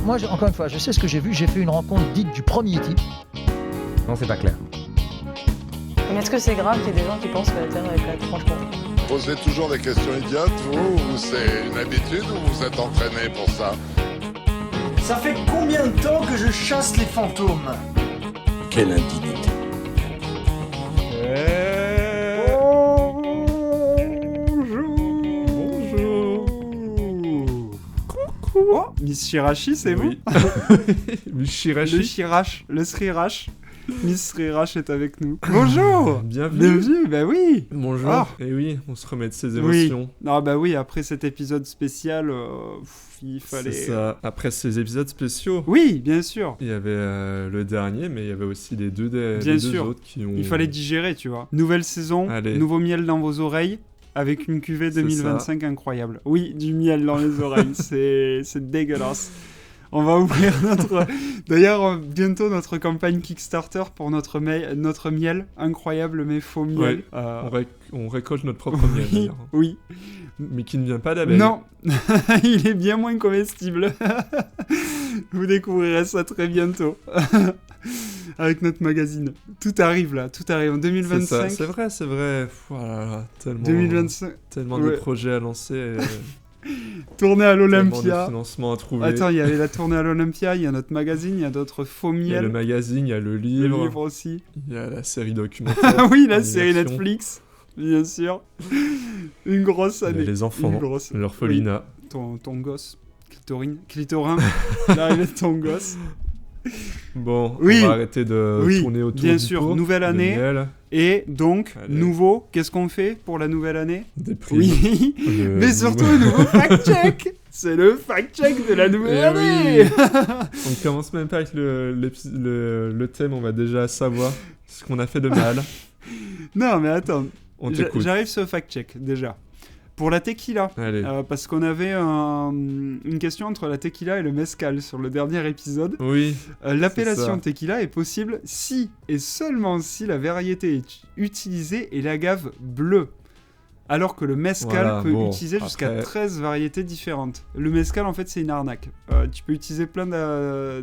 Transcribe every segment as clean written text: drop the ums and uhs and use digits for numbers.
moi, encore une fois, je sais ce que j'ai vu. J'ai fait une rencontre dite du premier type. Non, c'est pas clair. Mais est-ce que c'est grave qu'il y ait des gens qui pensent que la Terre est plate, franchement? Posez toujours des questions idiotes, ou c'est une habitude, ou vous êtes entraîné pour ça? Ça fait combien de temps que je chasse les fantômes? Quelle indignité. Coucou. Oh, Miss Shirashi, c'est Oui. vous? Miss Shirashi. Le Shirash, le Srirash. Miss Srirash est avec nous. Bonjour. Bienvenue. Bienvenue, bah oui. Bonjour. Ah. Et oui, on se remet de ses Oui. émotions. Non, bah oui, après cet épisode spécial, il fallait... C'est ça. Après ces épisodes spéciaux, Oui, bien sûr. il y avait le dernier, mais il y avait aussi les deux Bien sûr. autres qui ont... Il fallait digérer, tu vois. Nouvelle saison, Allez. nouveau miel dans vos oreilles, avec une cuvée C'est 2025 incroyable. Oui, du miel dans les oreilles, c'est dégueulasse. On va ouvrir D'ailleurs, bientôt notre campagne Kickstarter pour notre miel, incroyable mais faux miel. Ouais. On récolte notre propre miel, Oui, d'ailleurs. oui. Mais qui ne vient pas d'abeilles. Non, il est bien moins comestible. Vous découvrirez ça très bientôt. Avec notre magazine. Tout arrive là, tout arrive en 2025. C'est ça, c'est vrai. Voilà, tellement, 2025. tellement Ouais. de projets à lancer. Tournée à Tellement de l'Olympia. financements à trouver. Attends, il y avait la tournée à l'Olympia, il y a notre magazine, il y a d'autres faux Il y a miel. le magazine, il y a le Le livre, livre aussi. il y a la série documentaire. Ah oui, la série animation. Netflix, bien sûr. Une grosse Il y a année. les enfants, Une grosse. l'orphelinat. Ton gosse. Clitorin. L'arrivée de ton gosse. Bon, Oui. on va arrêter de Oui, tourner autour bien du sûr, pot, nouvelle de année. miel, Et donc, Allez. nouveau, qu'est-ce qu'on fait pour la nouvelle année? des primes. Oui, Le- mais surtout un nouveau fact-check. C'est le fact-check de la nouvelle Eh année. oui. On ne commence même pas avec le thème, on va déjà savoir ce qu'on a fait de mal. Non, mais attends, On t'écoute. j'arrive sur le fact-check déjà. Pour la tequila, Allez. parce qu'on avait une question entre la tequila et le mezcal sur le dernier épisode. Oui, L'appellation ça. tequila est possible si et seulement si la variété utilisée est l'agave bleue. Alors que le mezcal Voilà, peut bon, utiliser jusqu'à après- 13 variétés différentes. Le mezcal, en fait, c'est une arnaque. Tu peux utiliser plein de...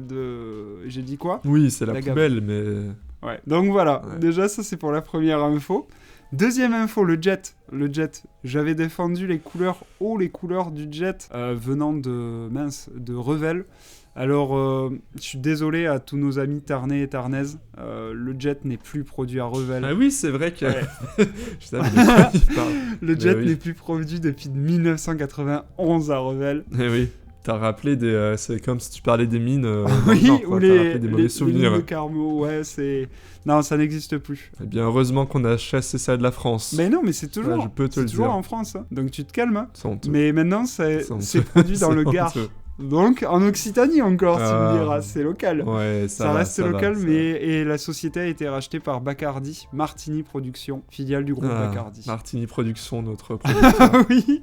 J'ai dit quoi? oui, c'est la La gamme. poubelle, mais Ouais. Donc voilà, Ouais. déjà ça c'est pour la première info. Deuxième info, le jet. Le jet, j'avais défendu les couleurs du jet venant de Revel. Alors, je suis désolé à tous nos amis tarnais et tarnaises. Le jet n'est plus produit à Revel. ah oui, c'est vrai que Ouais. je savais de quoi il parle. Le Mais jet oui. n'est plus produit depuis 1991 à Revel. Eh oui, t'as rappelé des, c'est comme si tu parlais des mines. Dans Oui, le Nord, ou quoi. T'as rappelé des mauvais les souvenirs. mines de Carmo, ouais, c'est... Non, ça n'existe plus. Eh bien, heureusement qu'on a chassé ça de la France. Mais non, mais c'est toujours, Ouais, je peux te c'est le toujours dire. en France. Hein. Donc tu te calmes. Hein. C'est honteux. Mais maintenant, c'est C'est honteux. produit dans C'est le Gard. honteux. Donc en Occitanie encore, tu Ah. me diras, c'est local. Ouais, Ça va, reste va, local, ça va. mais et la société a été rachetée par Bacardi, Martini Production, filiale du groupe Ah, Bacardi. Martini Production, notre producteur. oui,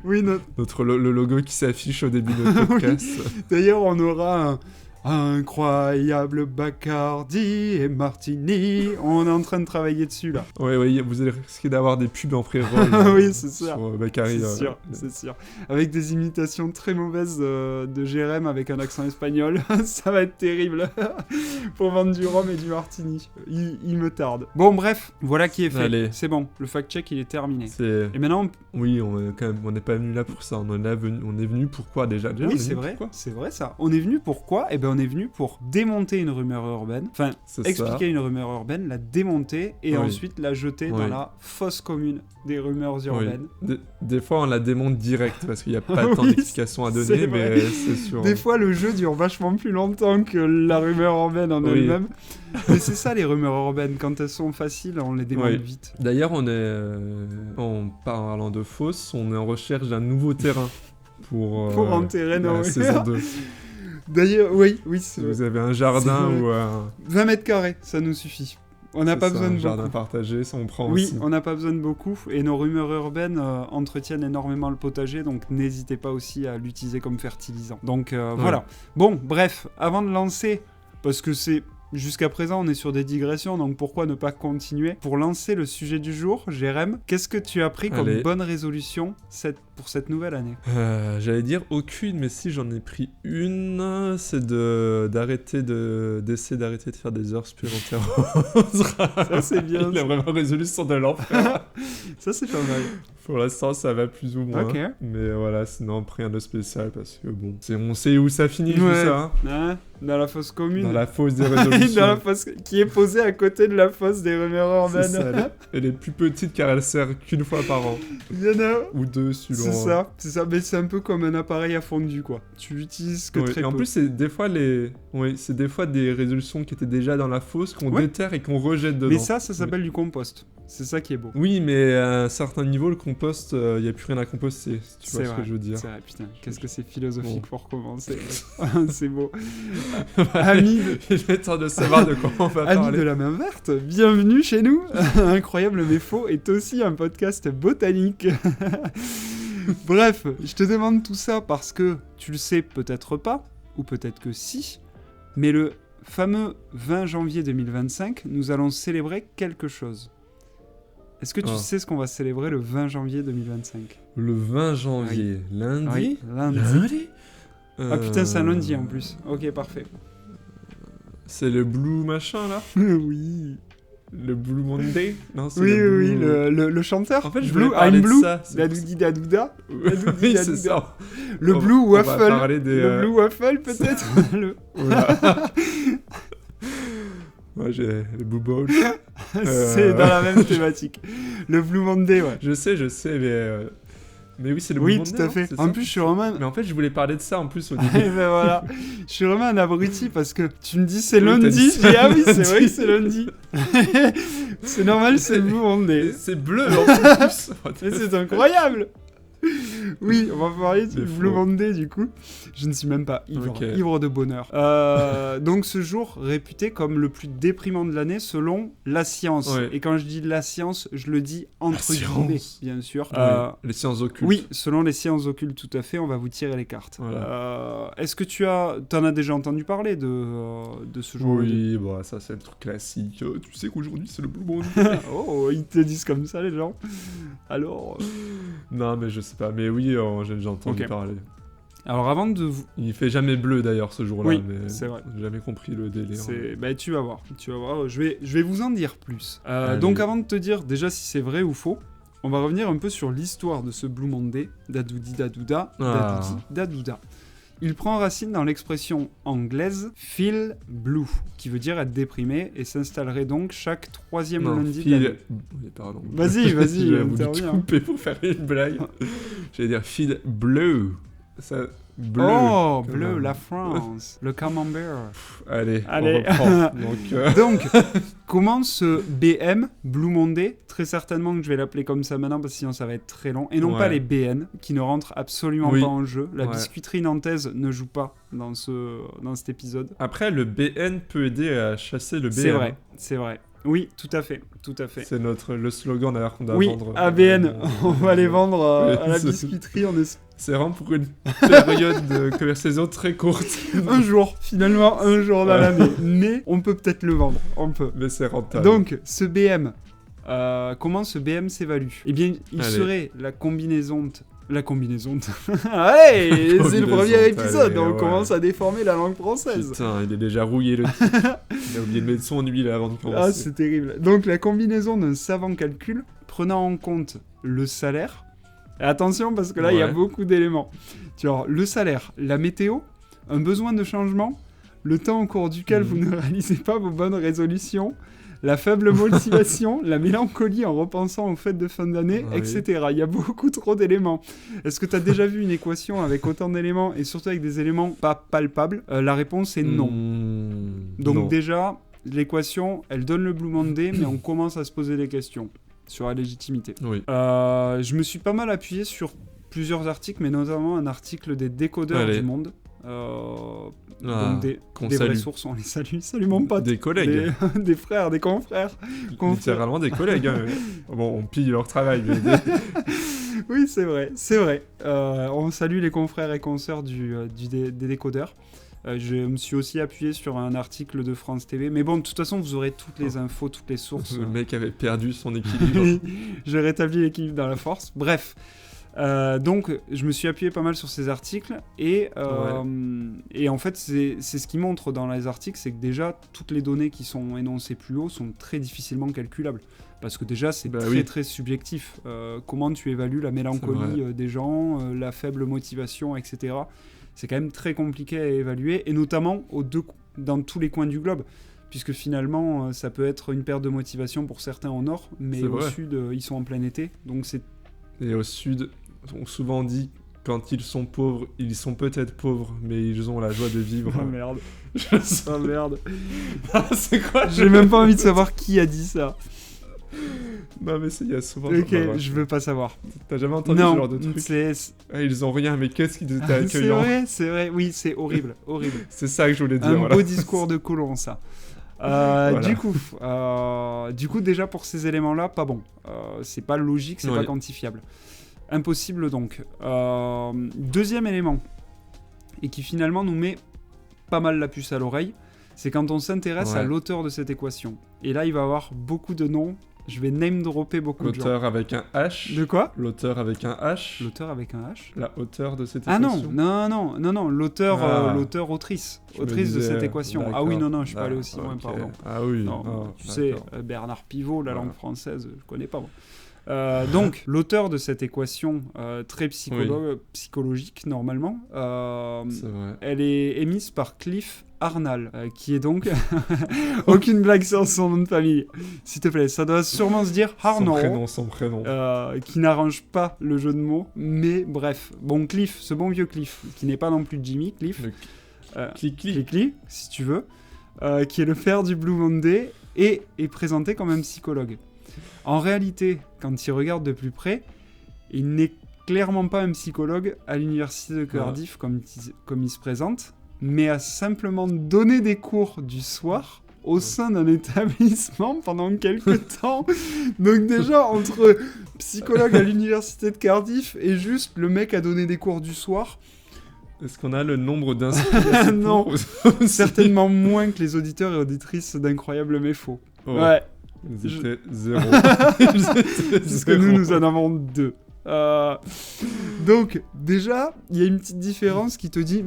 oui. Le logo qui s'affiche au début de notre podcast. D'ailleurs, on aura un incroyable Bacardi et Martini. On est en train de travailler dessus là. Ouais, vous allez risquer d'avoir des pubs en pré-roll. Oui, c'est ça. Sur Bacardi. C'est sûr, c'est sûr. Avec des imitations très mauvaises de Jérém avec un accent espagnol. Ça va être terrible. Pour vendre du rhum et du martini. Il me tarde. Bon, bref, voilà qui est fait. Allez. C'est bon, le fact-check, il est terminé. C'est... Et maintenant, Oui, on n'est pas venu là pour ça. On est venu pourquoi déjà, on oui, est c'est venu vrai, pourquoi c'est vrai ça. On est venu pourquoi? Eh ben, on est venu pour démonter une rumeur urbaine. Enfin, C'est expliquer ça. une rumeur urbaine, la démonter et Oui. ensuite la jeter dans Oui. la fosse commune des rumeurs Oui. urbaines. Des fois, on la démonte direct parce qu'il n'y a pas tant Oui, d'explications à c'est donner, vrai. mais c'est sûr. Des fois, le jeu dure vachement plus longtemps que la rumeur urbaine en Oui. elle-même. Mais c'est ça, les rumeurs urbaines. Quand elles sont faciles, on les démonte Oui. vite. D'ailleurs, on est en parlant de fausses, on est en recherche d'un nouveau terrain pour enterrer nos la saison rumeurs. 2. D'ailleurs, oui, Si c'est vous avez un jardin C'est ou 20 mètres carrés, ça nous suffit. On n'a c'est pas ça, besoin un de jardin beaucoup. partagé, ça on prend Oui, aussi. on n'a pas besoin de beaucoup. Et nos rumeurs urbaines entretiennent énormément le potager, donc n'hésitez pas aussi à l'utiliser comme fertilisant. Donc voilà. Bon, bref, avant de lancer, parce que c'est jusqu'à présent, on est sur des digressions, donc pourquoi ne pas continuer? Pour lancer le sujet du jour, Jérém, qu'est-ce que tu as pris comme Allez. bonne résolution pour cette nouvelle année? J'allais dire aucune, mais si j'en ai pris une, c'est d'essayer d'arrêter de faire des heures supplémentaires. Ça, c'est bien. Il a vraiment résolu son de l'enfer. Ça, c'est pas mal. Pour l'instant, ça va plus ou moins. Ok. Mais voilà, sinon, rien de spécial parce que bon, on sait où ça finit tout Ouais. ça. Hein. Hein, dans la fosse commune. Dans la fosse des résolutions. Dans la fosse qui est posée à côté de la fosse des rumeurs C'est urbaines. ça, elle est plus petite car elle sert qu'une fois par an. Il y en a. Ou deux, suivant. C'est ça. Mais c'est un peu comme un appareil à fondu, quoi. Tu l'utilises que Ouais, très et en peu. plus, c'est des fois c'est des fois des résolutions qui étaient déjà dans la fosse qu'on Ouais. déterre et qu'on rejette dedans. Mais ça s'appelle du compost. C'est ça qui est beau. Oui, mais à un certain niveau, le compost, il n'y a plus rien à composter, si tu vois ce que je veux dire. C'est vrai, putain. Qu'est-ce que c'est philosophique Bon. pour commencer. C'est beau. Amis de... Il est temps de savoir de quoi on va Amis parler. de la main verte, bienvenue chez nous. Incroyable mais faux est aussi un podcast botanique. Bref, je te demande tout ça parce que tu le sais peut-être pas, ou peut-être que si, mais le fameux 20 janvier 2025, nous allons célébrer quelque chose. Est-ce que tu sais ce qu'on va célébrer le 20 janvier 2025? Le 20 janvier, lundi. Oui, lundi. Ah putain, c'est un lundi en plus. Ok, parfait. C'est le Blue machin là? Oui. Le Blue Monday? Non, c'est Oui, le oui, Blue... le chanteur. En fait, je Blue, voulais parler I'm de Blue. ça. Dadoudi dadouda. Dadoudi Oui, dadouda. c'est ça. Le On- Blue on va Waffle. parler des, Le Blue Waffle peut-être. Le- Voilà. Moi, j'ai le Blue Bowl. C'est dans la même thématique. Le Blue Monday, ouais. Je sais, mais oui, c'est le Blue Oui, Monday, tout à non, fait. c'est En ça plus, je suis vraiment... Mais en fait, je voulais parler de ça en plus au Et début. ben voilà. Je suis vraiment un abruti parce que tu me dis c'est Oui, t'as lundi. dit Je dis ah oui, c'est lundi. vrai que c'est lundi. C'est normal, c'est le Blue Monday. C'est bleu en plus. Mais c'est incroyable. Oui, on va parler du C'est Blue faux. Monday du coup. Je ne suis même pas ivre, Ok. ivre de bonheur. Donc ce jour réputé comme le plus déprimant de l'année selon la science. Ouais. Et quand je dis la science, je le dis entre La science. guillemets, bien sûr. Ouais, les sciences occultes. Oui, selon les sciences occultes, tout à fait, on va vous tirer les cartes. Voilà. Est-ce que t'en as déjà entendu parler de ce jour? Oui, bon, ça c'est le truc classique. Tu sais qu'aujourd'hui c'est le Blue Monday. Oh, ils te disent comme ça les gens. Alors. Non, mais je sais pas. Mais oui, j'ai déjà entendu Ok. parler. Alors avant de vous. Il fait jamais bleu d'ailleurs ce jour-là. Oui, mais c'est vrai. J'ai jamais compris le délire. Bah, tu vas voir. Je vais vous en dire plus. Allez. Donc avant de te dire déjà si c'est vrai ou faux, on va revenir un peu sur l'histoire de ce Blue Monday, Dadoudi dadouda, Ah. Dadoudi dadouda. Il prend racine dans l'expression anglaise feel blue, qui veut dire être déprimé, et s'installerait donc chaque troisième Non, lundi de l'année. Oui, pardon. Vas-y, J'ai voulu interviens. couper pour faire une blague. J'allais dire feed bleu. Ça, bleu. Oh, Comme bleu, un- la France, le camembert. Allez, Allez. on reprend. Donc, Donc, comment ce BM, Blue Monday, très certainement que je vais l'appeler comme ça maintenant parce que sinon ça va être très long, et non Ouais. pas les BN qui ne rentrent absolument Oui. pas en jeu. La Ouais. biscuiterie nantaise ne joue pas dans cet épisode. après, le BN peut aider à chasser le BN. C'est vrai, c'est vrai. Oui, tout à fait, tout à fait. C'est le slogan d'ailleurs qu'on doit Oui, vendre. ABN, on va les vendre Oui, à la c'est- biscuiterie en C'est vraiment pour une période de commercialisation très courte. un jour, finalement un jour dans l'année. Mais on peut peut-être le vendre, on peut. Mais c'est rentable. Donc, ce BM, comment ce BM s'évalue? Eh bien, il Allez. serait la combinaison... La combinaison... Ouais, c'est le premier Combinaison, épisode, allez, on ouais. commence à déformer la langue française. Putain, il est déjà rouillé le type. Il a oublié de mettre son huile avant de Ah, commencer. c'est terrible. Donc, la combinaison d'un savant calcul, prenant en compte le salaire... Et attention, parce que là, il y a Ouais. beaucoup d'éléments. Tu vois, le salaire, la météo, un besoin de changement, le temps au cours duquel vous ne réalisez pas vos bonnes résolutions, la faible motivation, la mélancolie en repensant aux fêtes de fin d'année, Oui. etc. Il y a beaucoup trop d'éléments. Est-ce que tu as déjà vu une équation avec autant d'éléments et surtout avec des éléments pas palpables? La réponse est non. Donc non. déjà, l'équation, elle donne le Blue Monday, mais on commence à se poser des questions sur la légitimité. Oui. Je me suis pas mal appuyé sur plusieurs articles, mais notamment un article des décodeurs Allez. du Monde. Ah, Donc des qu'on vraies salue. sources, on les salue. Salut mon pote. Des collègues. Des frères, des confrères. Littéralement des collègues. Hein. Bon, on pille leur travail, mais Oui, c'est vrai, c'est vrai. On salue les confrères et consoeurs des décodeurs. Je me suis aussi appuyé sur un article de France TV. Mais bon, de toute façon, vous aurez toutes les infos, toutes les sources. Le mec avait perdu son équilibre. J'ai rétabli l'équilibre dans la force. Bref. Donc, je me suis appuyé pas mal sur ces articles. Et en fait, c'est ce qui montre dans les articles, c'est que déjà, toutes les données qui sont énoncées plus haut sont très difficilement calculables. Parce que déjà, c'est très subjectif. Comment tu évalues la mélancolie des gens, la faible motivation, etc. C'est quand même très compliqué à évaluer, et notamment dans tous les coins du globe. Puisque finalement, ça peut être une perte de motivation pour certains au nord, mais au sud, ils sont en plein été. Donc Et au sud, on souvent dit, quand ils sont pauvres, ils sont peut-être pauvres, mais ils ont la joie de vivre. Oh merde. Oh merde. C'est quoi? J'ai même pas envie de savoir qui a dit ça. Non mais il y a souvent... Ok, je veux pas savoir. T'as jamais entendu ce genre de truc? Ils ont rien, mais qu'est-ce qu'ils étaient accueillants. C'est vrai, oui, c'est horrible. C'est ça que je voulais dire. Un beau discours de colon, ça. Voilà. Du coup, déjà pour ces éléments-là, pas bon. C'est pas logique, c'est pas quantifiable. Impossible donc. Deuxième élément, et qui finalement nous met pas mal la puce à l'oreille, c'est quand on s'intéresse à l'auteur de cette équation. Et là, il va y avoir beaucoup de noms. Je vais name-dropper beaucoup de gens. L'auteur avec un H. De quoi? L'auteur avec un H. L'auteur avec un H. La hauteur de cette équation. équation. Non. L'auteur-autrice. Autrice de cette équation. Ah oui, non, je suis pas allé aussi loin, pardon. Ah oui. Non, tu sais, Bernard Pivot, la langue française, je connais pas moi. Donc, l'auteur de cette équation très psychologique, normalement, elle est émise par Cliff Arnall, qui est donc... Aucune blague sur son nom de famille, s'il te plaît. Ça doit sûrement se dire Arnold. Son prénom. Qui n'arrange pas le jeu de mots, mais bref. Bon, Cliff, ce bon vieux Cliff, qui n'est pas non plus Jimmy, Cliff. Click, si tu veux. Qui est le père du Blue Monday et est présenté comme un psychologue. En réalité, quand il regarde de plus près, il n'est clairement pas un psychologue à l'université de Cardiff comme il se présente, mais a simplement donné des cours du soir au sein d'un établissement pendant quelques temps. Donc déjà, entre psychologue à l'université de Cardiff et juste le mec a donné des cours du soir... Est-ce qu'on a le nombre d'inscrits? Non, certainement moins que les auditeurs et auditrices d'Incroyable mais faux. Ouais. Ils étaient 0. Parce que nous en avons 2. Donc, déjà, il y a une petite différence qui te dit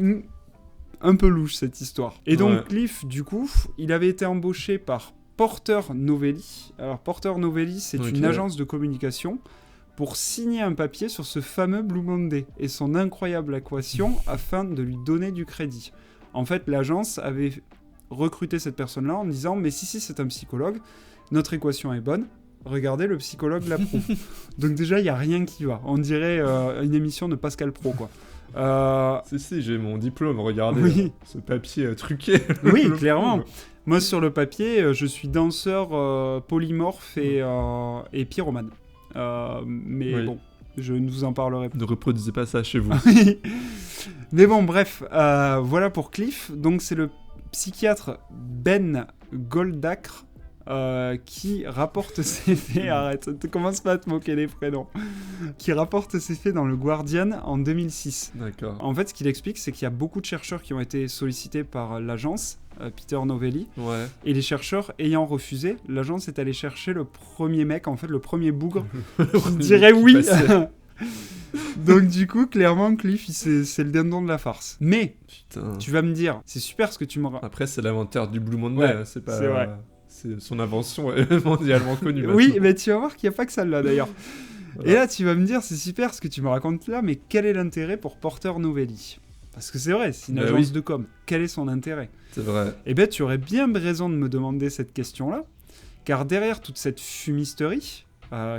un peu louche cette histoire. Et donc, Cliff, du coup, il avait été embauché par Porter Novelli. Alors, Porter Novelli, c'est une agence de communication pour signer un papier sur ce fameux Blue Monday et son incroyable équation afin de lui donner du crédit. En fait, l'agence avait recruté cette personne-là en disant « Mais si, c'est un psychologue, notre équation est bonne, regardez, le psychologue l'approuve. » Donc déjà, il n'y a rien qui va. On dirait une émission de Pascal Pro, quoi. Si, j'ai mon diplôme, regardez ce papier truqué. Oui, clairement. Moi, sur le papier, je suis danseur polymorphe et pyromane. Mais bon, je ne vous en parlerai pas. Ne reproduisez pas ça chez vous. Mais bon, bref, voilà pour Cliff. Donc, c'est le psychiatre Ben Goldacre qui rapporte ses faits. Arrête, ne commence pas à te moquer des prénoms. Qui rapporte ses faits dans le Guardian en 2006. D'accord. En fait, ce qu'il explique, c'est qu'il y a beaucoup de chercheurs qui ont été sollicités par l'agence, Peter Novelli. Ouais. Et les chercheurs ayant refusé, l'agence est allée chercher le premier mec, en fait, le premier bougre, qui dirait oui. Donc du coup, clairement, Cliff, c'est le dindon de la farce. Mais, tu vas me dire, c'est super ce que tu m'auras... Après, c'est l'inventeur du Blue Monday, c'est pas... C'est vrai. Son invention est mondialement connue. Oui, mais tu vas voir qu'il n'y a pas que celle-là, d'ailleurs. Voilà. Et là, tu vas me dire, c'est super ce que tu me racontes là, mais quel est l'intérêt pour Porter Novelli? Parce que c'est vrai, c'est une agence de com. Quel est son intérêt? C'est vrai. Eh bien, tu aurais bien raison de me demander cette question-là, car derrière toute cette fumisterie...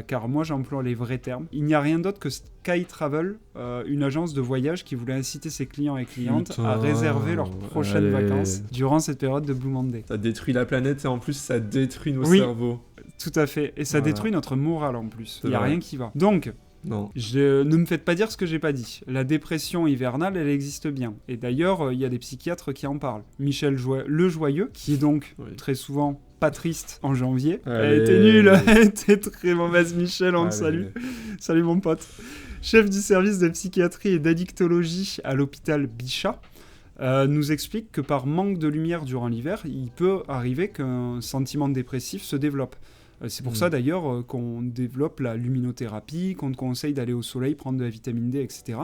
car moi j'emploie les vrais termes. Il n'y a rien d'autre que Sky Travel, une agence de voyage qui voulait inciter ses clients et clientes à réserver leurs prochaines vacances durant cette période de Blue Monday. Ça détruit la planète et en plus ça détruit nos cerveaux. Tout à fait. Et ça détruit notre morale en plus. Il n'y a rien qui va. Donc, non. Ne me faites pas dire ce que j'ai pas dit. La dépression hivernale, elle existe bien. Et d'ailleurs, il y a des psychiatres qui en parlent. Michel Le Joyeux, qui est donc très souvent pas triste en janvier. Elle était nulle, elle était très mauvaise, Michel, on te salue. Salut mon pote. Chef du service de psychiatrie et d'addictologie à l'hôpital Bichat. nous explique que par manque de lumière durant l'hiver, il peut arriver qu'un sentiment dépressif se développe. C'est pour ça d'ailleurs qu'on développe la luminothérapie, qu'on te conseille d'aller au soleil, prendre de la vitamine D, etc.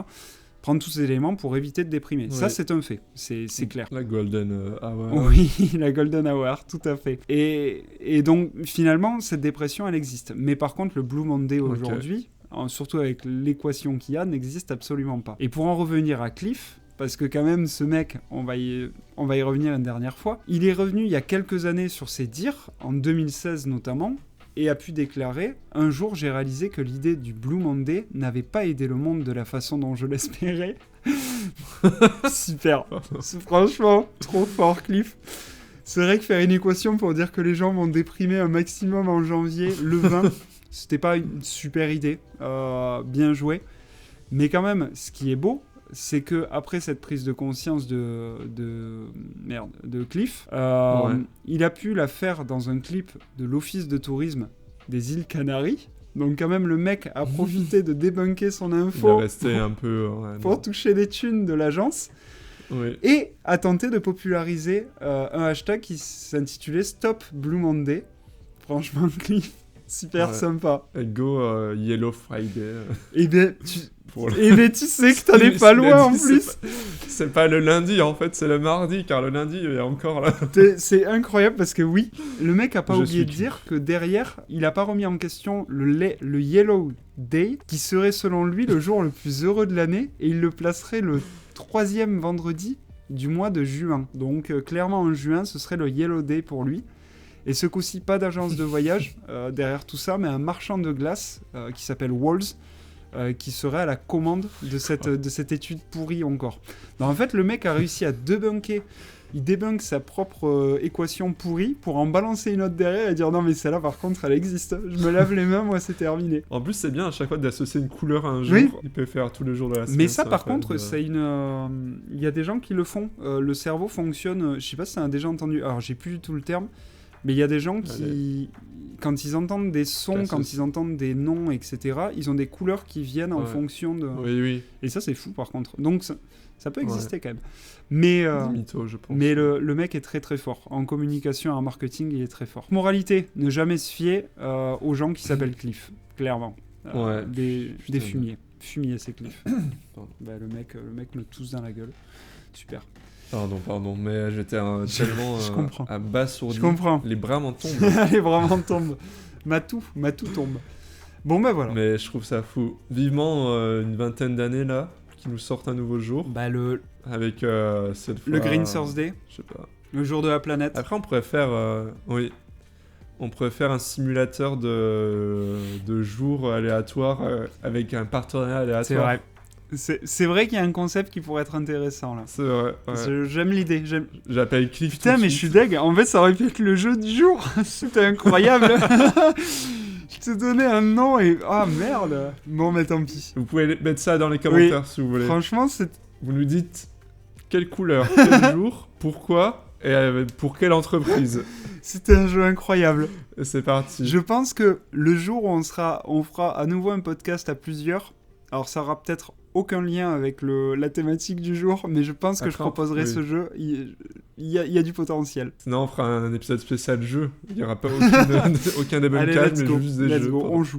Prendre tous ces éléments pour éviter de déprimer. Ouais. Ça, c'est un fait, c'est clair. La Golden Hour. Oui, la Golden Hour, tout à fait. Et donc, finalement, cette dépression, elle existe. Mais par contre, le Blue Monday aujourd'hui, surtout avec l'équation qu'il y a, n'existe absolument pas. Et pour en revenir à Cliff, parce que quand même, ce mec, on va y revenir une dernière fois, il est revenu il y a quelques années sur ses dires, en 2016 notamment, et a pu déclarer « Un jour, j'ai réalisé que l'idée du Blue Monday n'avait pas aidé le monde de la façon dont je l'espérais. » Super. C'est franchement trop fort, Cliff. C'est vrai que faire une équation pour dire que les gens vont déprimer un maximum en janvier, le 20, c'était pas une super idée. Bien joué. Mais quand même, ce qui est beau, c'est que après cette prise de conscience de Cliff, il a pu la faire dans un clip de l'Office de tourisme des îles Canaries. Donc quand même, le mec a profité de débunker son info Il est resté un peu... pour toucher les thunes de l'agence. Oui. Et a tenté de populariser un hashtag qui s'intitulait Stop Blue Monday. Franchement, Cliff, super sympa. Et go Yellow Friday. Et bien, tu sais que t'en es pas loin en plus. C'est pas le lundi en fait, c'est le mardi, car le lundi il est encore là. C'est incroyable parce que oui, le mec a pas oublié de dire que derrière, il a pas remis en question le Yellow Day, qui serait selon lui le jour le plus heureux de l'année, et il le placerait le 3e vendredi du mois de juin. Donc clairement en juin, ce serait le Yellow Day pour lui. Et ce coup-ci, pas d'agence de voyage derrière tout ça, mais un marchand de glace qui s'appelle Walls, qui serait à la commande de cette étude pourrie encore. Donc en fait, le mec a réussi à débunker. Il débunk sa propre équation pourrie pour en balancer une autre derrière et dire non mais celle-là par contre elle existe. Je me lave les mains, moi c'est terminé. En plus c'est bien à chaque fois d'associer une couleur à un jour. Oui. Il peut faire tous les jours de la semaine. Mais ça par contre, c'est il y a des gens qui le font. Le cerveau fonctionne, je sais pas si t'en as déjà entendu, alors j'ai plus du tout le terme, mais il y a des gens qui, quand ils entendent des sons, quand ils entendent des noms, etc., ils ont des couleurs qui viennent en fonction de... Oui. Et ça, c'est fou, par contre. Donc, ça peut exister quand même. Mais, mytho, je pense. Mais le mec est très, très fort. En communication et en marketing, il est très fort. Moralité, ne jamais se fier aux gens qui s'appellent Cliff, clairement. Des fumiers. Fumier, c'est Cliff. Le mec me tousse dans la gueule. Super. Pardon, mais j'étais tellement abasourdi. Je comprends. Les bras m'en tombent. Les bras m'en tombent. Matou tombe. Bon, ben voilà. Mais je trouve ça fou. Vivement une vingtaine d'années là, qui nous sortent un nouveau jour. Avec cette fois... Le Green Thursday. Je sais pas. Le jour de la planète. Après, on pourrait faire... On pourrait faire un simulateur de jours aléatoires avec un partenariat aléatoire. C'est vrai. C'est vrai qu'il y a un concept qui pourrait être intéressant là. C'est vrai. Ouais. J'aime l'idée. J'appelle Cliff. Putain, mais je suis deg. En fait, ça aurait pu être le jeu du jour. C'était incroyable. Je te donnais un nom et... Ah merde. Bon, mais tant pis. Vous pouvez mettre ça dans les commentaires si vous voulez. Franchement, vous nous dites quelle couleur, quel jour, pourquoi et pour quelle entreprise. C'était un jeu incroyable. Et c'est parti. Je pense que le jour où on fera à nouveau un podcast à plusieurs, alors ça aura peut-être aucun lien avec la thématique du jour, mais je pense que je proposerai ce jeu. Il y a du potentiel. Sinon, on fera un épisode spécial jeu. Il n'y aura pas aucun Devon Cad, mais juste des jeux. On joue.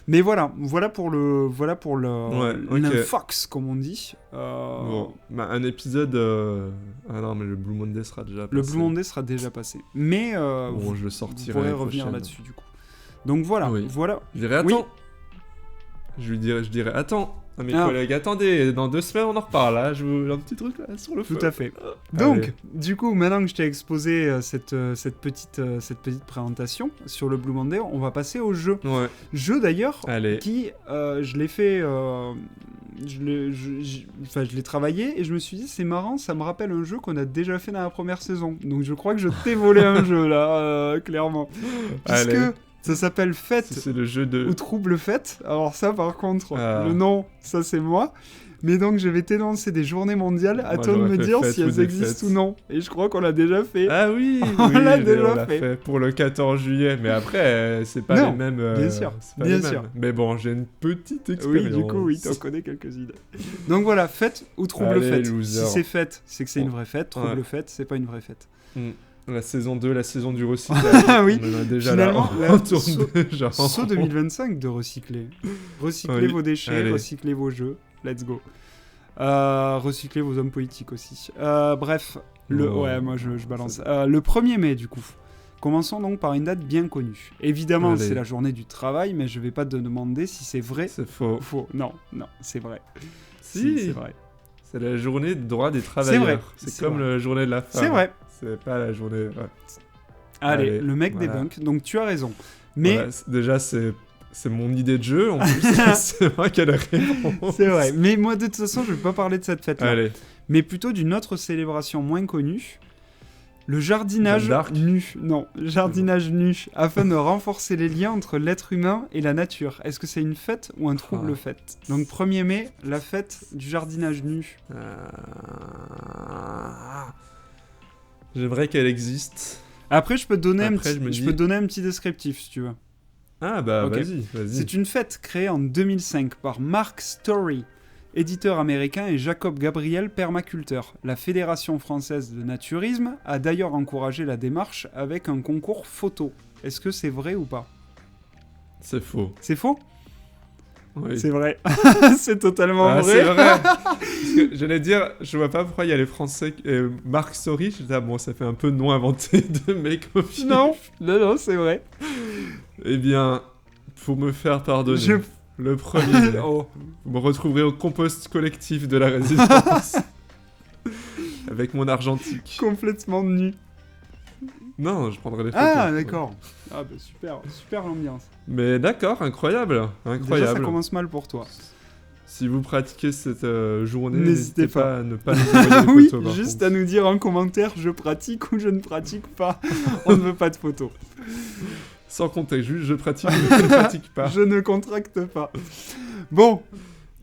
Mais voilà pour l'infox, comme on dit. Un épisode... Ah non, mais le Blue Monday sera déjà passé. Le Blue Monday sera déjà passé. Mais je le sortirai. Vous pourrez revenir là-dessus, du coup. Donc voilà. Je dirais, attends. Je dirais, attends. À mes collègues, attendez, dans 2 semaines on en reparle, là, je vous un petit truc là, sur le feu. Tout à fait. Donc, du coup, maintenant que je t'ai exposé cette petite présentation sur le Blue Monday, on va passer au jeu. Jeu d'ailleurs, qui, je l'ai fait, je l'ai travaillé et je me suis dit, c'est marrant, ça me rappelle un jeu qu'on a déjà fait dans la première saison. Donc je crois que je t'ai volé un jeu là, clairement. Puisque... Ça s'appelle Fête c'est le jeu de... ou Trouble Fête. Alors ça, par contre, le nom, ça c'est moi. Mais donc, je vais t'énoncer des journées mondiales. À Moi, toi de j'aurais me fait dire fête si ou elles des existent fêtes. ou non. Et je crois qu'on l'a déjà fait. Ah oui, On oui, l'a mais déjà on l'a fait. fait pour le 14 juillet. Mais après, c'est pas Non, les mêmes. bien sûr, c'est pas bien les mêmes. sûr. Mais bon, j'ai une petite Oui, expérience. du coup, oui, t'en connais quelques-unes. Donc voilà, fête ou trouble Allez, fête. loser. Si c'est fête, c'est que c'est une vraie fête. Trouble Ouais. fête, c'est pas une vraie fête. La saison 2, la saison du recyclage. Oui. On en a déjà Finalement, là. là, On tourne saut- déjà. Saut 2025 de recycler. Recyclez Oui, vos déchets, allez. recyclez vos jeux. Let's go. Recyclez vos hommes politiques aussi. Bref, Oh. ouais, moi je balance. Le 1er mai, du coup. Commençons donc par une date bien connue. Évidemment, Allez. c'est la journée du travail, mais je vais pas te demander si c'est vrai C'est faux. ou faux. Non, c'est vrai. Si, c'est vrai. c'est la journée des droits des travailleurs. vrai, C'est c'est comme vrai. la journée de la femme. C'est vrai. C'est pas la journée. Ouais. Allez, Allez, le mec voilà. débunk. Donc tu as raison. Mais Voilà, déjà, c'est mon idée de jeu. En plus, c'est moi qui ai la réponse. c'est vrai. Mais moi, de toute façon, je vais pas parler de cette fête-là. Allez. Mais plutôt d'une autre célébration moins connue. Le jardinage Jeanne d'Arc nu. Non, jardinage nu, afin de renforcer les liens entre l'être humain et la nature. Est-ce que c'est une fête ou un trouble Ah. fête? Donc 1er mai, la fête du jardinage nu. J'aimerais qu'elle existe. Après, je peux te donner, Après, je me je dis- peux te donner un petit descriptif, si tu veux. Ah bah Ok. vas-y. C'est une fête créée en 2005 par Mark Story, éditeur américain, et Jacob Gabriel, permaculteur. La Fédération française de naturisme a d'ailleurs encouragé la démarche avec un concours photo. Est-ce que c'est vrai ou pas? C'est faux. C'est faux? Oui. C'est vrai. C'est totalement Ah, vrai. c'est vrai. Parce que j'allais dire, je vois pas pourquoi il y a les Français. Marc Story, je disais, ah bon, ça fait un peu nom inventé de mec au final. Non, non, c'est vrai. Eh bien, pour me faire pardonner, Je- le premier mai, Oh. vous me retrouverez au compost collectif de la résidence. Avec mon argentique. Complètement nu. Non, je prendrai des photos. Ah, d'accord. Ah, bah super, super l'ambiance. Mais d'accord, incroyable. Déjà, Incroyable. ça commence mal pour toi. Si vous pratiquez cette journée, N'hésitez n'hésitez pas. pas à ne pas nous envoyer des Oui, photos. par juste contre. à nous dire en commentaire, je pratique ou je ne pratique pas. On ne veut pas de photos. Sans contexte, juste je pratique ou je ne pratique pas. Je ne contracte pas. Bon,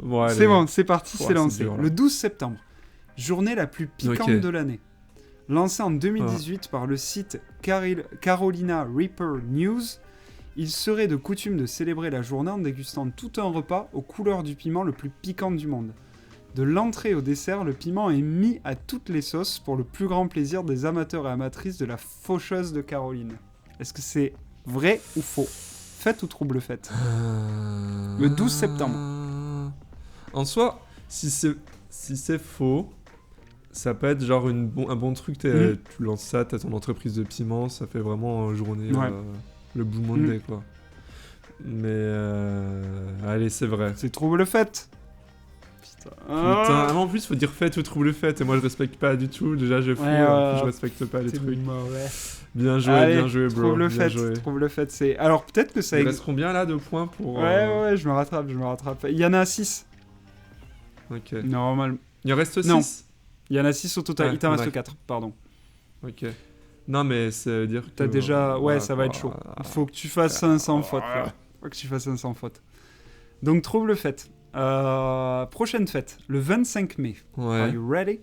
Bon, allez. c'est bon, c'est parti, Oh, c'est c'est lancé. dur, là. Le 12 septembre, journée la plus piquante Ok. de l'année. Lancée en 2018 par le site Carolina Reaper News, il serait de coutume de célébrer la journée en dégustant tout un repas aux couleurs du piment le plus piquant du monde. De l'entrée au dessert, le piment est mis à toutes les sauces pour le plus grand plaisir des amateurs et amatrices de la faucheuse de Caroline. Est-ce que c'est vrai ou faux? Fête ou trouble fête? Le 12 septembre. En soi, si c'est faux, ça peut être genre un bon truc. Tu lances ça, t'as ton entreprise de piment, ça fait vraiment journée Ouais. le Blue Monday, quoi. Mais allez, c'est vrai. C'est trouble fête. Putain. Putain, en plus, faut dire fête ou trouble fête, et moi je respecte pas du tout. Déjà, je fous, Ouais, en plus, je respecte pas les C'est trucs. mauvais. Bien joué, Allez, bien joué, bro. trouble bien fête, joué. trouble fête, c'est... Alors peut-être que ça Il existe. reste combien là de points pour. Ouais, je me rattrape. Il y en a 6. Ok. Normalement. Il en reste 6. Non. Il y en a 6 au total. Ouais, Il t'en reste ouais. 4, pardon. Ok. Non, mais c'est dire que. T'as déjà... Ouais, voilà, ça va quoi. être chaud. Faut que tu fasses 500 fautes, là. Faut que tu fasses 500 fautes. Donc, trouble fête. Prochaine fête, le 25 mai. Are Ouais. you ready?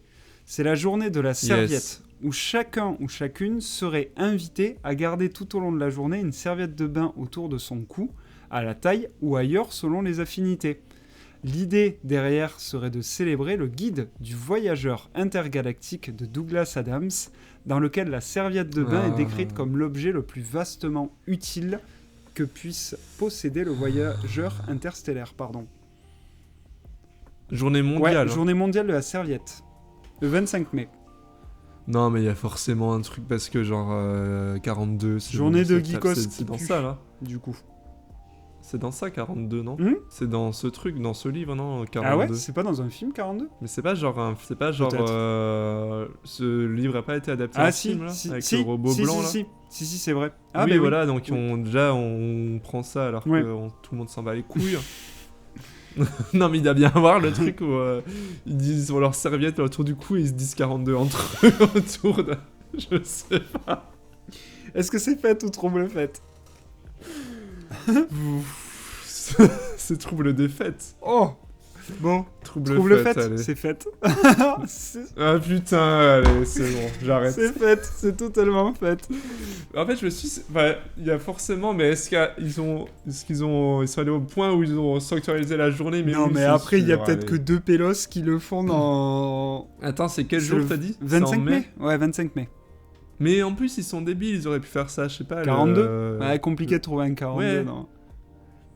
C'est la journée de la serviette, où chacun ou chacune serait invité à garder tout au long de la journée une serviette de bain autour de son cou, à la taille ou ailleurs selon les affinités. L'idée derrière serait de célébrer le guide du voyageur intergalactique de Douglas Adams, dans lequel la serviette de bain est décrite comme l'objet le plus vastement utile que puisse posséder le voyageur interstellaire. Journée mondiale. Ouais, hein. journée mondiale de la serviette. Le 25 mai. Non, mais il y a forcément un truc parce que genre 42. c'est Journée bon, de c'est- geekos C'est qui dans pue. ça là. Du coup. C'est dans ça 42, non? C'est dans ce truc, dans ce livre, non? 42. Ah ouais? C'est pas dans un film 42? Mais c'est pas genre c'est pas genre Peut-être. ce livre a pas été adapté Ah en si, film là si, avec si, le robot si, blanc si, là. si, c'est vrai. Ah oui, mais voilà, donc Oui. on prend ça alors Ouais. que tout le monde s'en bat les couilles. Non, mais il doit bien avoir le truc où ils disent sur leur serviette autour du cou et ils se disent 42 entre eux autour de. Je sais pas. Est-ce que c'est fête ou trouble fête? C'est trouble des fêtes. Oh! Bon, Trouble trouble fête, fête, allez. c'est fête. C'est- Ah putain, allez, c'est bon, j'arrête. c'est fête, c'est totalement fête. En fait, je me suis... Enfin, il y a forcément, mais est-ce qu'ils sont allés au point où ils ont sanctuarisé la journée mais Non, oui, mais c'est après, il y a sûr, peut-être que allez. 2 pélos qui le font dans... Attends, c'est quel C'est jour le t'as dit? C'est en 25 mai. Ouais, 25 mai. Mais en plus, ils sont débiles, ils auraient pu faire ça, je sais pas... 42 Ouais, compliqué de trouver un 42, Ouais. non.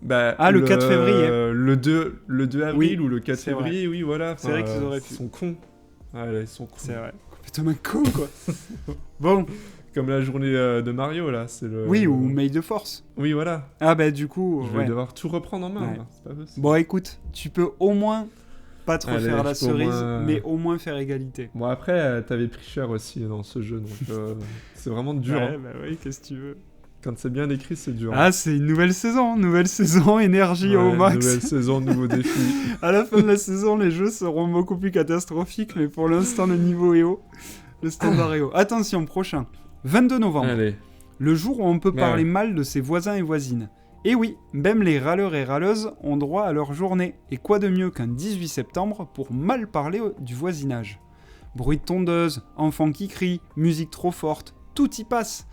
Bah, Ah, le 4 février. Le 2 avril Oui, ou le 4 c'est vrai. février, oui, voilà. C'est vrai qu'ils auraient pu. Ils sont cons. Ouais, ils sont cons. C'est vrai. Complètement con, quoi. Bon, Comme la journée de Mario, là, c'est le... oui, ou May the Force. Oui, voilà. Ah, bah, du coup, Je vais ouais. devoir tout reprendre en main, Ouais. là. C'est pas possible. Bon, écoute, tu peux au moins pas trop Allez, faire la je peux au cerise, moins- mais au moins faire égalité. Bon, après, t'avais pris cher aussi dans ce jeu, donc c'est vraiment dur. Ouais, hein. bah oui, qu'est-ce que tu veux. Quand c'est bien écrit, c'est dur. Ah, c'est une nouvelle saison, énergie au Ouais, max. Nouvelle saison, nouveau défi. À la fin de la saison, les jeux seront beaucoup plus catastrophiques, mais pour l'instant, le niveau est haut. Le standard est haut. Attention, prochain. 22 novembre. Allez. Le jour où on peut Ouais. parler mal de ses voisins et voisines. Et oui, même les râleurs et râleuses ont droit à leur journée. Et quoi de mieux qu'un 18 septembre pour mal parler du voisinage? Bruit de tondeuse, enfants qui crient, musique trop forte, tout y passe.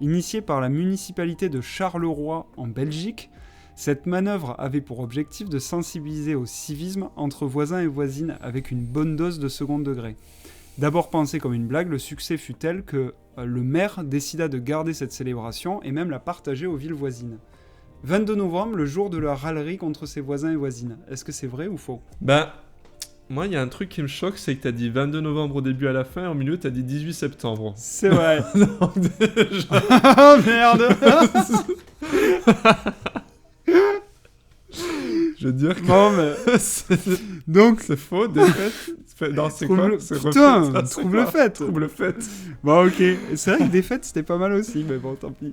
Initiée par la municipalité de Charleroi en Belgique, cette manœuvre avait pour objectif de sensibiliser au civisme entre voisins et voisines avec une bonne dose de second degré. D'abord pensé comme une blague, le succès fut tel que le maire décida de garder cette célébration et même la partager aux villes voisines. 22 novembre, le jour de la râlerie contre ses voisins et voisines. Est-ce que c'est vrai ou faux? Bah, moi, il y a un truc qui me choque, c'est que t'as dit 22 novembre au début à la fin, et au milieu, t'as dit 18 septembre. C'est vrai. Non, déjà... Ah merde. Je veux dire que... Bon, mais... Donc, c'est faux, défaite. Non, c'est quoi? C'est Putain, refait, ça, c'est trouble quoi? fête. Trouble fête. Bon, ok. C'est vrai que des fêtes, c'était pas mal aussi, mais bon, tant pis.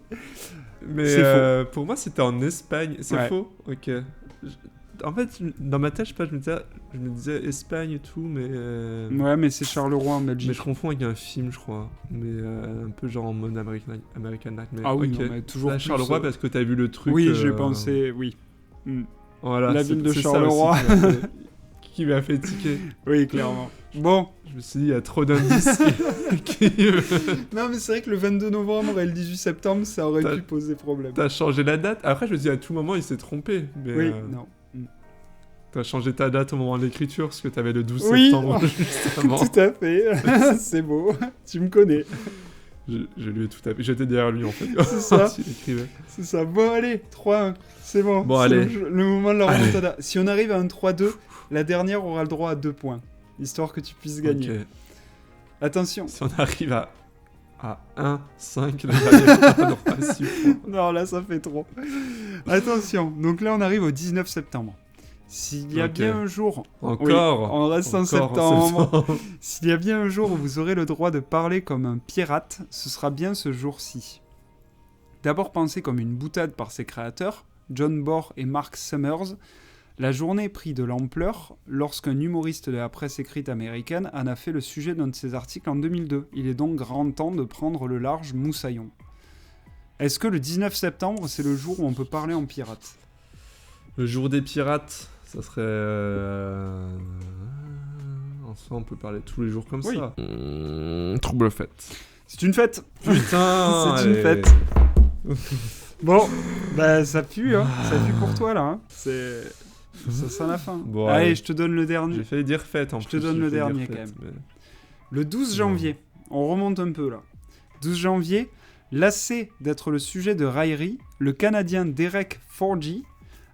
Mais C'est pour moi, c'était en Espagne. C'est Ouais. faux? Ok. En fait, dans ma tête, je sais pas, je me disais Espagne et tout, mais... Ouais, mais c'est Charleroi en Mais Belgique. je confonds avec un film, je crois. Mais un peu genre en mode American Nightmare. Ah oui, ok. non, mais toujours Là, plus, Charleroi, parce que t'as vu le truc... Oui, j'ai pensé, oui. Hmm. Voilà, La c'est- ville de c'est ça Charleroi. aussi qui m'a fait tiquer. Oui, clairement. Bon. Je me suis dit, il y a trop d'indices qui... Non, mais c'est vrai que le 22 novembre et le 18 septembre, ça aurait T'as- pu poser problème. T'as changé la date. Après, je me suis dit, à tout moment, il s'est trompé. Mais, Oui, non. T'as changé ta date au moment de l'écriture, parce que t'avais le 12 Oui. septembre juste avant. Tout à fait. C'est beau. Tu me connais. Je lui ai tout tapé. J'étais derrière lui, en fait. C'est ça. Il écrivait. C'est ça. Bon, allez, 3-1. C'est bon. Bon, C'est allez. le moment de la remontada. Si on arrive à un 3-2, la dernière aura le droit à 2 points. Histoire que tu puisses gagner. Ok. Attention. Si on arrive à 1, 5, la dernière, on aura 6 points. Non, là, ça fait trop. Attention. Donc là, on arrive au 19 septembre. S'il y a Ok. bien un jour... Encore. Oui, on reste en Encore septembre. S'il y a bien un jour où vous aurez le droit de parler comme un pirate, ce sera bien ce jour-ci. D'abord pensé comme une boutade par ses créateurs, John Bohr et Mark Summers, la journée prit de l'ampleur lorsqu'un humoriste de la presse écrite américaine en a fait le sujet d'un de ses articles en 2002. Il est donc grand temps de prendre le large moussaillon. Est-ce que le 19 septembre, c'est le jour où on peut parler en pirate? Le jour des pirates, ça serait... En soi, on peut parler tous les jours comme Oui. ça. Trouble fête. C'est une fête. Putain. C'est une allez. fête. Bon, bah ça pue, hein. Ça pue pour toi là. Hein. C'est... Ça sent la fin. Bon, allez, allez. je te donne le dernier. J'ai failli dire fête en Je plus. te donne j'ai le failli dire dernier, fête, quand même. mais- Le 12 janvier, on remonte un peu là. 12 janvier, lassé d'être le sujet de raillerie, le Canadien Derek Forgy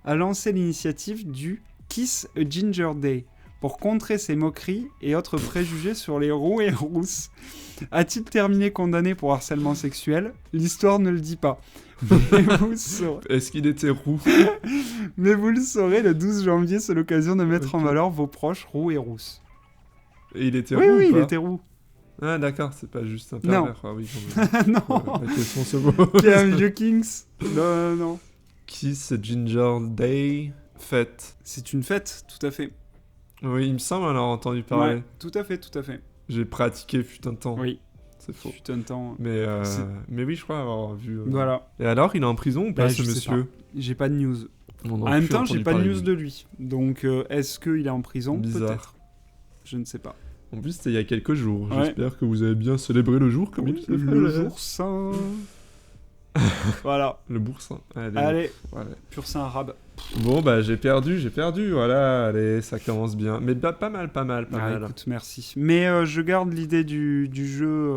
a lancé l'initiative du Kiss a Ginger Day pour contrer ses moqueries et autres préjugés sur les roux et rousses. A-t-il terminé condamné pour harcèlement sexuel? L'histoire ne le dit pas. Mais vous, saurez, Est-ce qu'il était roux? mais vous le saurez, le 12 janvier, c'est l'occasion de mettre en Ok. valeur vos proches roux et rousses. Et il était Oui, roux ou oui, il pas était roux. Ah d'accord, c'est pas juste un Non. pervers. Ah oui, quand même. Non, La question se vaut. qui est un vieux Kings. Non, non. Kiss Ginger Day fête. C'est une fête, tout à fait. Oui, il me semble en avoir entendu parler. Ouais, tout à fait, tout à fait. J'ai pratiqué fut un temps. Oui, C'est faux. fut un temps. Mais oui, je crois avoir vu. Voilà, Et alors, il est en prison ou pas, Bah, ce je sais monsieur? j'ai pas de news. En même temps, j'ai pas de news de lui. Donc, est-ce qu'il est en prison? Bizarre. Peut-être. Je ne sais pas. En plus, c'était il y a quelques jours. Ouais. J'espère que vous avez bien célébré le jour comme il se Le fait. jour saint. Voilà. Le boursin. Allez, Voilà. pur saint arabe. Bon, bah j'ai perdu, voilà, allez, ça commence bien. Mais bah, pas mal. Écoute, merci. Mais je garde l'idée du jeu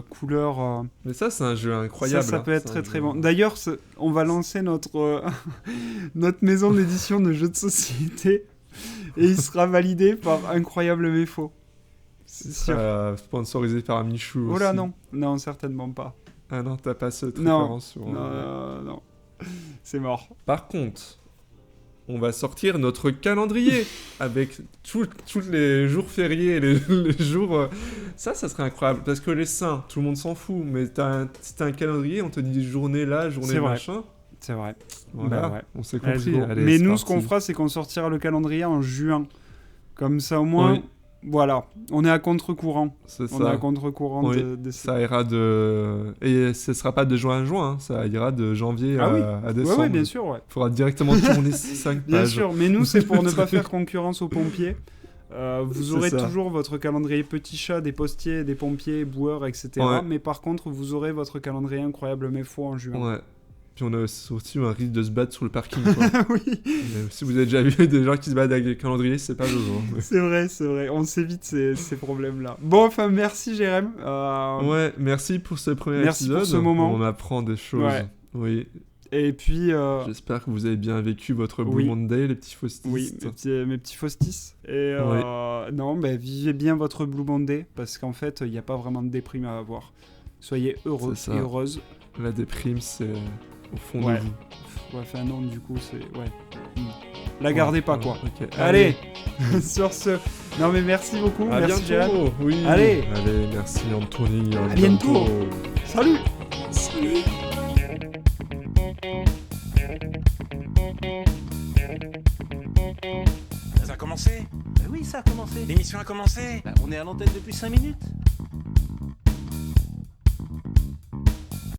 couleur. Mais ça, c'est un jeu incroyable. Ça peut être C'est un très jeu- bon. D'ailleurs, on va lancer notre maison d'édition de jeux de société et il sera validé par Incroyable mais faux. C'est sûr. Sponsorisé par Michou. Oh là aussi. non, certainement pas. Ah non, t'as pas cette Non. référence sur. Non, c'est mort. Par contre, on va sortir notre calendrier avec tous les jours fériés, les jours. Ça serait incroyable parce que les saints, tout le monde s'en fout. Mais si t'as un calendrier, on te dit journée là, journée C'est vrai. machin. C'est vrai. Voilà, Bah ouais. on s'est Let's compris. go. Allez, Mais c'est nous, parti. ce qu'on fera, c'est qu'on sortira le calendrier en juin. Comme ça, au moins, Oui. voilà, on est à contre-courant. C'est On est ça. à contre-courant Oui, de Ça ira de. Et ce sera pas de juin à juin, hein. Ça ira de janvier Ah oui. à décembre. Ouais, bien sûr, ouais. Faudra directement tourner 5 pages. Bien sûr, mais nous, c'est pour ne pas faire concurrence aux pompiers. Vous C'est aurez ça. toujours votre calendrier petit chat des postiers, des pompiers, boueurs, etc. Ouais. Mais par contre, vous aurez votre calendrier incroyable mais faux en juin. Ouais. Puis on a aussi un risque de se battre sur le parking. Quoi. Oui, Mais si vous avez déjà vu des gens qui se battent avec des calendriers, c'est pas besoin. c'est vrai. On s'évite ces problèmes-là. Bon, enfin, merci, Jérém. Ouais, merci pour ce premier Merci épisode. pour ce moment. On apprend des choses. Ouais. Oui. Et puis, J'espère que vous avez bien vécu votre Blue oui. Monday, les petits faustistes. oui, mes petits faustis. Et non, vivez bien votre Blue Monday, parce qu'en fait, il n'y a pas vraiment de déprime à avoir. Soyez heureux C'est ça. et heureuses. La déprime, c'est au fond Ouais. de vous. Ouais, enfin non, du coup, c'est... Ouais. La gardez pas, Ouais, quoi. ok. Allez, sur ce... Non, mais merci beaucoup. À merci, Jérém. bientôt. Oui. Allez. Allez, merci Anthony. À bientôt. Salut. Ça a commencé? Oui, ça a commencé. L'émission a commencé? On est à l'antenne depuis 5 minutes.